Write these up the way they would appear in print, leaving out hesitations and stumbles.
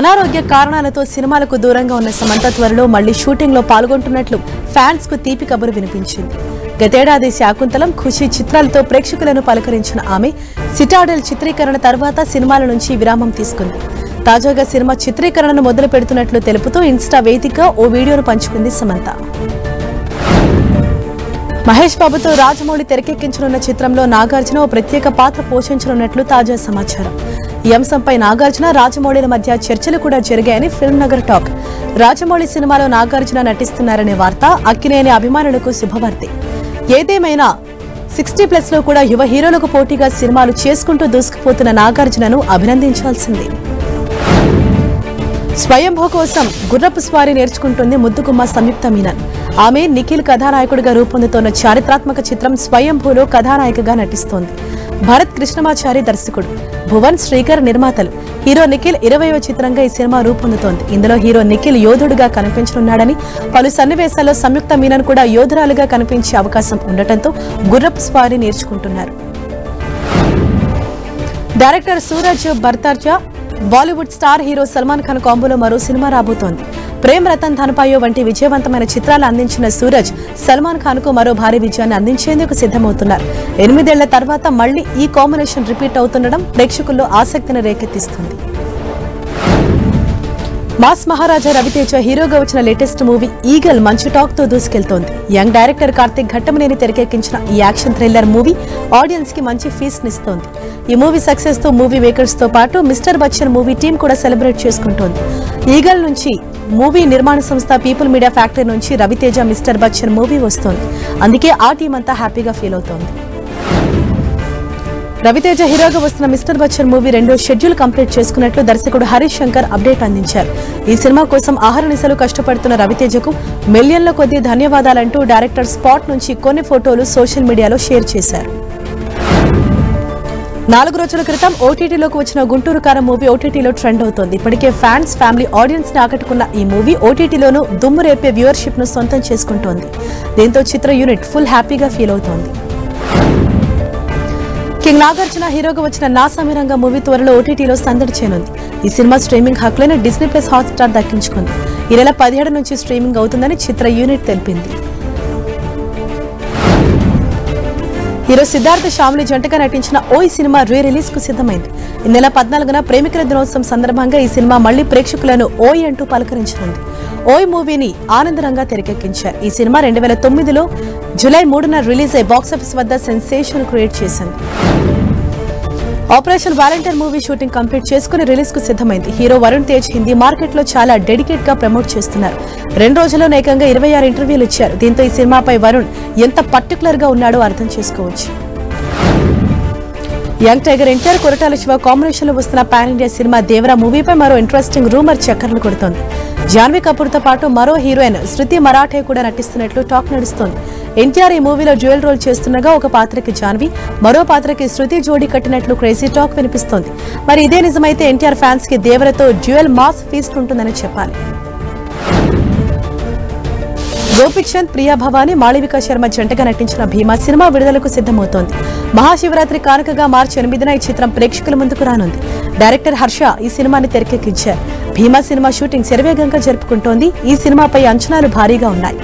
అనారోగ్య కారణాలతో సినిమాలకు దూరంగా ఉన్న సమంత త్వరలో మళ్లీ షూటింగ్ లో పాల్గొంటున్నట్లు ఫ్యాన్స్ కు తీపి కబురు వినిపించింది. గతేడాది శాకుంతలం, ఖుషి చిత్రాలతో ప్రేక్షకులను పలకరించిన ఆమె సిటాడెల్ చిత్రీకరణ తర్వాత సినిమాల నుంచి విరామం తీసుకుంది. తాజాగా సినిమా చిత్రీకరణను మొదలు పెడుతున్నట్లు తెలుపుతూ ఇన్స్టా వేదికగా ఓ వీడియోను పంచుకుంది సమంత. మహేష్ బాబుతో రాజమౌళి తెరకెక్కించనున్న చిత్రంలో నాగార్జున ఓ ప్రత్యేక పాత్ర పోషించనున్నట్లు తాజా సమాచారం. ఈ అంశంపై నాగార్జున, రాజమౌళిల మధ్య చర్చలు కూడా జరిగాయని ఫిల్మ్ నగర్ టాక్. రాజమౌళి సినిమాలో నాగార్జున నటిస్తున్నారనే వార్త అక్కినేని అభిమానులకు శుభవార్తే. ఏదేమైనా 60+ లో కూడా యువ హీరోలకు పోటీగా సినిమాలు చేసుకుంటూ దూసుకుపోతున్న నాగార్జునను అభినందించాల్సిందే. స్వయంభూ కోసం గుర్రపు స్వారీ నేర్చుకుంటుంది ముద్దుగుమ్మ సంయుక్త మీనన్. ఆమె నిఖిల్ కథానాయకుడిగా రూపొందుతోన్న చారిత్రాత్మక చిత్రం స్వయంభూలో కథానాయికగా నటిస్తోంది. భరత్ కృష్ణమాచారి దర్శకుడు, భువన్ శ్రీకర్ నిర్మాతలు. హీరో నిఖిల్ 20వ చిత్రంగా ఈ సినిమా రూపొందుతోంది. ఇందులో హీరో నిఖిల్ యోధుడుగా కనిపించనున్నాడని, పలు సన్నివేశాల్లో సంయుక్త మీనన్ కూడా యోధురాలుగా కనిపించే అవకాశం ఉండటంతో గుర్రపు స్వారీ నేర్చుకుంటున్నారు. డైరెక్టర్ సూరజ్ భర్తార్జా, Bollywood star hero Salman Khan కాంబోలో మరో సినిమా రాబోతోంది. ప్రేమ్ రతన్ ధనపాయో వంటి విజయవంతమైన చిత్రాలు అందించిన సూరజ్ సల్మాన్ ఖాన్ కు మరో భారీ విజయాన్ని అందించేందుకు సిద్ధమవుతున్నారు. 8 ఏళ్ల తర్వాత మళ్లీ ఈ కాంబినేషన్ రిపీట్ అవుతుండడం ప్రేక్షకుల్లో ఆసక్తిని రేకెత్తిస్తుంది. మాస్ మహారాజా రవితేజ హీరోగా వచ్చిన లేటెస్ట్ మూవీ ఈగల్ మంచి టాక్ తో దూసుకెళ్తోంది. యంగ్ డైరెక్టర్ కార్తిక్ ఘట్టమనేని తెరకెక్కించిన ఈ యాక్షన్ థ్రిల్లర్ మూవీ ఆడియన్స్ కి మంచి ఫీస్ట్ నిస్తోంది. ఈ మూవీ సక్సెస్ తో మూవీ మేకర్స్ తో పాటు మిస్టర్ బచ్చన్ మూవీ టీం కూడా సెలబ్రేట్ చేసుకుంటోంది. ఈగల్ నుంచి మూవీ నిర్మాణ సంస్థ పీపుల్ మీడియా ఫ్యాక్టరీ నుంచి రవితేజ మిస్టర్ బచ్చన్ మూవీ వస్తోంది. అందుకే ఆ టీం అంతా హ్యాపీగా ఫీల్ అవుతోంది. రవితేజ హీరోగా వస్తున్న మిస్టర్ బచ్చన్ మూవీ 2వ షెడ్యూల్ కంప్లీట్ చేసుకున్నట్లు దర్శకుడు హరీష్ శంకర్ అప్డేట్ అందించారు. ఈ సినిమా కోసం అహర్నిశలు కష్టపడుతున్న రవితేజకు మిలియన్ల కొద్దీ ధన్యవాదాలంటూ డైరెక్టర్ స్పాట్ నుంచి కొన్ని ఫోటోలు సోషల్ మీడియాలో షేర్ చేశారు. 4 రోజుల క్రితం ఓటీటీలోకి వచ్చిన గుంటూరు కారం మూవీ ఓటీటీలో ట్రెండ్ అవుతోంది. ఇప్పటికే ఫ్యాన్స్, ఫ్యామిలీ ఆడియన్స్ ని ఆకట్టుకున్న ఈ మూవీ ఓటీటీలోనూ దుమ్ము రేపే వ్యూవర్షిప్ ను సొంతం చేసుకుంటోంది. దీంతో చిత్ర యూనిట్ ఫుల్ హ్యాపీగా ఫీల్ అవుతోంది. కింగ్ నాగార్జున హీరోగా వచ్చిన నా సమీరంగా మూవీ త్వరలో ఓటీటీలో సందడి చేయనుంది. ఈ సినిమా స్ట్రీమింగ్ హక్కులను Disney+ హాట్స్టార్ దక్కించుకుంది. ఈ నెల 17 నుంచి స్ట్రీమింగ్ అవుతుందని చిత్ర యూనిట్ తెలిపింది. హీరో సిద్ధార్థ శ్యామ్లి జంటగా నటించిన ఓయ్ సినిమా రిలీజ్ కు సిద్ధమైంది. ఈ నెల 14న ప్రేమికుల దినోత్సవం సందర్భంగా ఈ సినిమా మళ్లీ ప్రేక్షకులను ఓయ్ అంటూ పలకరించనుంది. ఓయ్ మూవీని ఆనందరంగా తెరకెక్కించారు. ఈ సినిమా 2009లో జూలై 3న రిలీజ్ అయి బాక్సాఫీస్ వద్ద సెన్సేషన్ క్రియేట్ చేసింది. Operation volunteer movie shooting complete చేసుకుని రిలీజ్ కు సిద్ధమైంది. హీరో వరుణ్ తేజ్ హిందీ మార్కెట్ లో చాలా డెడికేట్ గా ప్రమోట్ చేస్తున్నారు. 2 రోజుల్లో ఏకంగా 26 ఇంటర్వ్యూలు ఇచ్చారు. దీంతో ఈ సినిమాపై వరుణ్ ఎంత పర్టికులర్ గా ఉన్నాడో అర్థం చేసుకోవచ్చు. Young tiger NTR, Koratala Shiva combination లో వస్తున్న పాన్ ఇండియా సినిమా దేవరా మూవీపై మరో ఇంట్రెస్టింగ్ రూమర్ చక్కర్లు కొడుతోంది. జాన్వీ కపూర్ తో పాటు మరో హీరోయిన్ శృతి మరాఠే కూడా నటిస్తున్నట్లు టాక్ నడుస్తోంది. ఎన్టీఆర్ ఈ మూవీలో డ్యూయల్ రోల్ చేస్తుండగా ఒక పాత్రకి జాన్వీ, మరో పాత్రకి శృతి జోడీ కట్టినట్లు క్రేజీ టాక్ వినిపిస్తోంది. మరి ఇదే నిజమైతే ఎన్టీఆర్ ఫ్యాన్స్ కి దేవరతో డ్యూయల్ మాస్ ఫీస్ట్ ఉంటుందని చెప్పాలి. గోపిచంద్, ప్రియా భవాని, మాళవిక శర్మ జంటగా నటించిన భీమా సినిమా విడుదలకు సిద్ధమవుతోంది. మహాశివరాత్రి కానుకగా మార్చి 8న ఈ చిత్రం ప్రేక్షకుల ముందుకు రానుంది. డైరెక్టర్ హర్ష ఈ సినిమాని తెరకెక్కించారు. భీమా సినిమా షూటింగ్ శరవేగంగా జరుపుకుంటోంది. ఈ సినిమాపై అంచనాలు భారీగా ఉన్నాయి.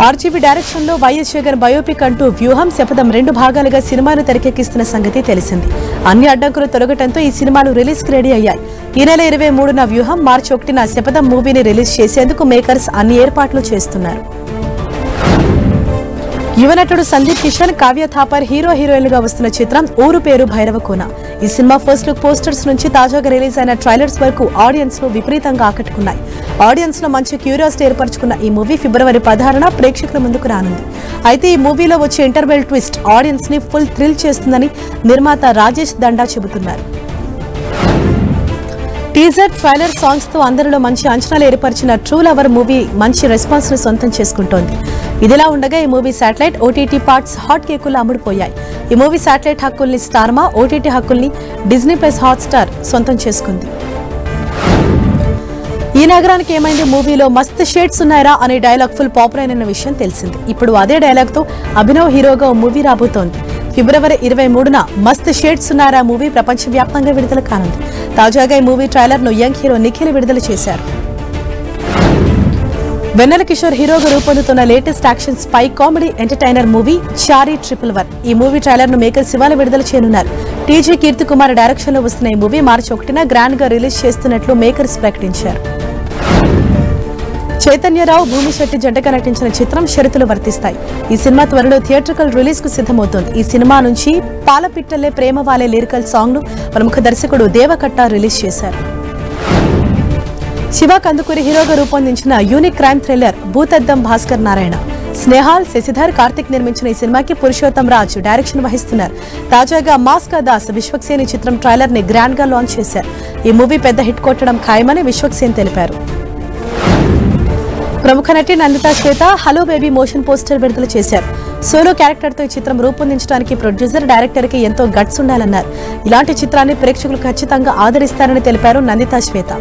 ఆర్జీవీ డైరెక్షన్ లో వైఎస్ జగన్ బయోపిక్ అంటూ వ్యూహం శపథం 2 భాగాలుగా సినిమాను తెరకెక్కిస్తున్న సంగతి తెలిసింది. అన్ని అడ్డంకులు తొలగటంతో ఈ సినిమాలు రిలీజ్ కి రెడీ అయ్యాయి. ఈ నెల 23న వ్యూహం, మార్చి 1న శపథం మూవీని రిలీజ్ చేసేందుకు మేకర్స్ అన్ని ఏర్పాట్లు చేస్తున్నారు. యువనటుడు సందీప్ కిషన్, కావ్య థాపర్ హీరో హీరోయిన్లుగా వస్తున్న చిత్రం ఊరు పేరు భైరవకోన. ఈ సినిమా ఫస్ట్ లుక్ పోస్టర్స్ నుంచి తాజాగా రిలీజ్ అయిన ట్రైలర్స్ వరకు ఆడియన్స్ ను విపరీతంగా ఆకట్టుకున్నాయి. ఆడియన్స్ లో మంచి క్యూరియాసిటీ ఏర్పరచుకున్న ఈ మూవీ ఫిబ్రవరి 16న ప్రేక్షకుల ముందుకు రానుంది. అయితే ఈ మూవీలో వచ్చే ఇంటర్వెల్ ట్విస్ట్ ఆడియన్స్ ని ఫుల్ థ్రిల్ చేస్తుందని నిర్మాత రాజేష్ దండా చెబుతున్నారు. టీజర్, ట్రైలర్, సాంగ్స్ తో అందరిలో మంచి అంచనాలు ఏర్పరిచిన ట్రూ లవర్ మూవీ మంచి రెస్పాన్స్ ను సొంతం చేసుకుంటోంది. ఇదిలా ఉండగా ఈ మూవీ శాటిలైట్, ఓటీటీ పార్ట్స్ హాట్ కేకుల్లో అమ్ముడుపోయాయి. ఈ మూవీ శాటిలైట్ హక్కుల్ని స్టార్మా, ఓటీటీ హక్కుల్ని Disney+ హాట్స్టార్ సొంతం చేసుకుంది. ఈ నగరానికి ఏమైంది మూవీలో మస్త్ షేడ్స్ ఉన్నాయరా అనే డైలాగ్ ఫుల్ పాపులర్ అయిన విషయం తెలిసింది. ఇప్పుడు అదే డైలాగ్ తో అభినవ్ హీరోగా ఓ మూవీ రాబోతోంది. ఫిబ్రవరి 23న మస్త్ షేడ్స్ ఉన్నారా మూవీ ప్రపంచవ్యాప్తంగా విడుదల కానుంది. తాజాగా ఈ మూవీ ట్రైలర్ ను యంగ్ హీరో నిఖిల్ విడుదల చేశారు. వెన్నెల కిషోర్ హీరోగా రూపొందుతున్న latest action spy comedy entertainer movie Chaari 111. ఈ మూవీ ట్రైలర్ ను మేకర్స్ ఇవాళ విడుదల చేయనున్నారు. టీజీ కీర్తి కుమార్ డైరెక్షన్ లో వస్తున్న ఈ మూవీ మార్చి 1న గ్రాండ్ గా రిలీజ్ చేస్తున్నట్లు మేకర్స్ ప్రకటించారు. చైతన్యరావు, భూమి శెట్టి జంటగా నటించిన చిత్రం షరతులు వర్తిస్తాయి. ఈ సినిమా త్వరలో థియేట్రికల్ రిలీజ్ కు సిద్ధమవుతోంది. ఈ సినిమా నుంచి పాలపిట్టలే ప్రేమ వాలే లిరికల్ సాంగ్ ను ప్రముఖ దర్శకుడు దేవకట్ట రిలీజ్ చేశారు. శివ కందుకూరి హీరోగా రూపొందించిన unique crime thriller Bhoothaddam Bhaskar Narayana, Snehal, Sasidhar, Karthik నిర్మించిన ఈ సినిమాకి పురుషోత్తం రాజ్ డైరెక్షన్ వహిస్తున్నారు. తాజాగా మాస్కా దాస్ విశ్వక్సేన్ ఈ చిత్రం ట్రైలర్ ని గ్రాండ్ గా లాంచ్ చేశారు. ఈ మూవీ పెద్ద హిట్ కొట్టడం ఖాయమని విశ్వక్సేన్ తెలిపారు. ప్రముఖ నటి నందితా శ్వేత హలో బేబీ మోషన్ పోస్టర్ విడుదల చేశారు. సోలో క్యారెక్టర్ తో ఈ చిత్రం రూపొందించడానికి ప్రొడ్యూసర్, డైరెక్టర్ కి ఎంతో గట్స్ ఉండాలన్నారు. ఇలాంటి చిత్రాన్ని ప్రేక్షకులు ఖచ్చితంగా ఆదరిస్తారని తెలిపారు నందితా శ్వేత.